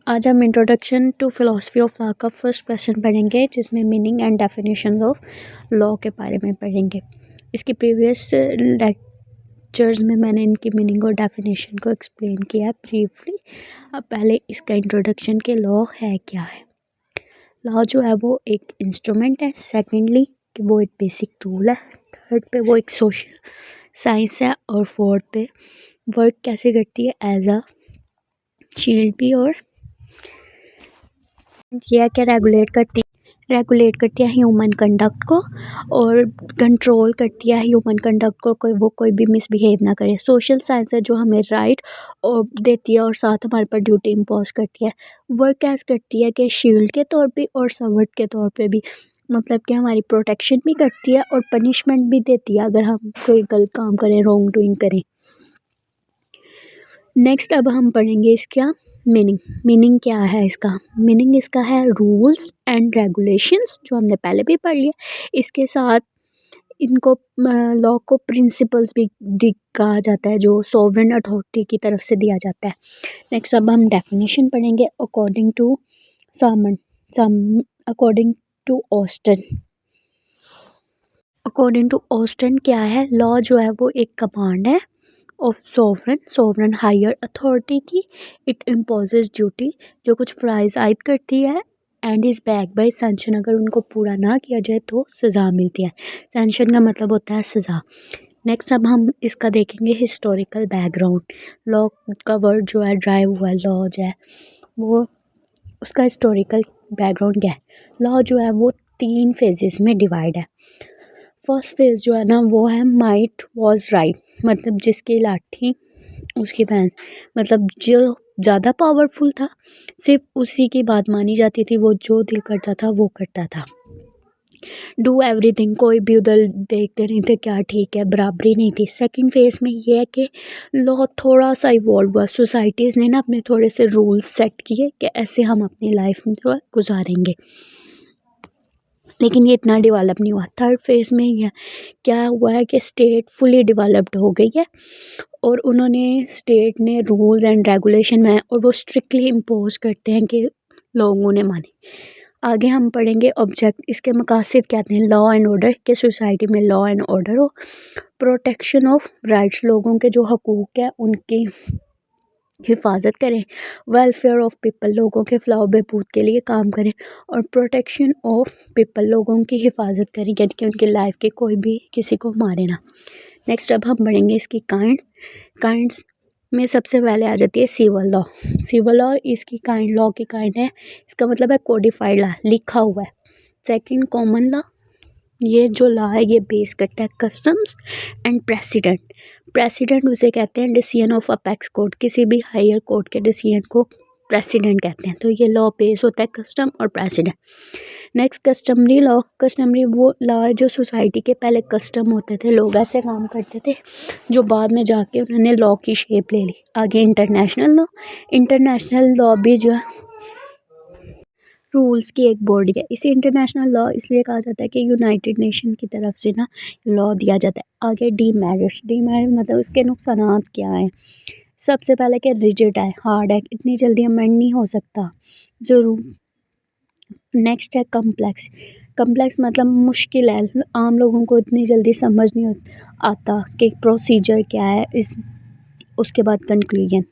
आज हम introduction to philosophy of law का फर्स्ट क्वेश्चन पढ़ेंगे, जिसमें meaning and definition of law के बारे में पढ़ेंगे। इसकी प्रीवियस लेक्चर्स में मैंने इनकी मीनिंग और डेफिनेशन को एक्सप्लेन किया है ब्रीफली। अब पहले इसका इंट्रोडक्शन के लॉ है क्या है। लॉ जो है वो एक इंस्ट्रूमेंट है, सेकेंडली कि वो एक बेसिक टूल है, थर्ड पे वो एक सोशल साइंस है, और फोर्थ पे वर्क कैसे करती है एज अ शील्ड भी, और यह क्या रेगुलेट करती है ह्यूमन कंडक्ट को, और कंट्रोल करती है ह्यूमन कंडक्ट को, कोई भी मिसबिहेव ना करे। सोशल साइंस है जो हमें राइट और देती है और साथ हमारे पर ड्यूटी इम्पोज करती है। वर्क कैसे करती है कि शील्ड के तौर पे और सर्वेंट के तौर पे भी, मतलब कि हमारी प्रोटेक्शन भी करती है और पनिशमेंट भी देती है अगर हम कोई गलत काम करें, रॉन्ग डूइंग करें। नेक्स्ट अब हम पढ़ेंगे इसका मीनिंग क्या है। मीनिंग इसका है रूल्स एंड रेगुलेशंस, जो हमने पहले भी पढ़ लिया। इसके साथ इनको लॉ को प्रिंसिपल्स भी कहा जाता है, जो सॉवरेन अथॉरिटी की तरफ से दिया जाता है। नेक्स्ट अब हम डेफिनेशन पढ़ेंगे अकॉर्डिंग टू ऑस्टन क्या है। लॉ जो है वो एक कमांड है ऑफ सोवरन हायर अथॉरिटी की। इट इम्पोजेस ड्यूटी, जो कुछ फ्राइज आयद करती है, and is back by sanction. अगर उनको पूरा ना किया जाए तो सज़ा मिलती है। सैंक्शन का मतलब होता है सज़ा। नेक्स्ट अब हम इसका देखेंगे हिस्टोरिकल बैकग्राउंड। लॉ का वर्ड जो है ड्राइव हुआ है, लॉ जो है वो उसका हिस्टोरिकल बैकग्राउंड क्या है। लॉ जो है वो 3 फेजेस में डिवाइड है। फर्स्ट फेज जो है ना वो है माइट वॉज राइट, मतलब जिसकी लाठी उसकी बहन, मतलब जो ज़्यादा पावरफुल था सिर्फ उसी की बात मानी जाती थी, वो जो दिल करता था वो करता था। डू एवरीथिंग, कोई भी उधर देखते नहीं थे क्या ठीक है, बराबरी नहीं थी। सेकंड फेज में ये है कि लॉ थोड़ा सा इवॉल्व हुआ, सोसाइटीज़ ने ना अपने थोड़े से रूल्स सेट किए कि ऐसे हम अपनी लाइफ में जो है गुजारेंगे, लेकिन ये इतना डेवलप नहीं हुआ। थर्ड फेज में यह क्या हुआ है कि स्टेट फुली डेवलप्ड हो गई है, और उन्होंने स्टेट ने रूल्स एंड रेगुलेशन में, और वो स्ट्रिक्टली इम्पोज करते हैं कि लोगों ने माने। आगे हम पढ़ेंगे ऑब्जेक्ट, इसके मकासद क्या हैं। लॉ एंड ऑर्डर, के सोसाइटी में लॉ एंड ऑर्डर हो। प्रोटेक्शन ऑफ राइट्स, लोगों के जो हकूक़ हैं उनकी हिफाजत करें। वेलफेयर ऑफ पीपल, लोगों के फ़लाह बहबूद के लिए काम करें। और प्रोटेक्शन ऑफ पीपल, लोगों की हिफाजत करें, यानी कि उनकी लाइफ के कोई भी किसी को मारे ना। नेक्स्ट अब हम पढ़ेंगे इसकी काइंड्स में सबसे पहले आ जाती है सिविल लॉ। सिविल लॉ इसकी लॉ की काइंड है, इसका मतलब है कोडिफाइड लॉ, लिखा हुआ है। सेकंड कॉमन लॉ, ये जो लॉ है ये बेस करता है कस्टम्स एंड प्रेसिडेंट उसे कहते हैं डिसीजन ऑफ अपेक्स कोर्ट, किसी भी हायर कोर्ट के डिसीजन को प्रेसिडेंट कहते हैं। तो ये लॉ बेस होता है कस्टम और president. Next customary law, customary वो लॉ है जो सोसाइटी के पहले कस्टम होते थे, लोग ऐसे काम करते थे, जो बाद में जाके उन्होंने लॉ की शेप ले ली। आगे इंटरनेशनल लॉ भी जो है रूल्स की एक बॉडी है। इसे इंटरनेशनल लॉ इसलिए कहा जाता है कि यूनाइटेड नेशन की तरफ से ना लॉ दिया जाता है। आगे डीमेरिट्स मतलब इसके नुकसानात क्या हैं। सबसे पहले कि रिजिड है, हार्ड है, इतनी जल्दी अमेंड नहीं हो सकता ज़रूर। नेक्स्ट है कम्प्लेक्स मतलब मुश्किल है, आम लोगों को इतनी जल्दी समझ नहीं आता कि प्रोसीजर क्या है। उसके बाद कंक्लूजन,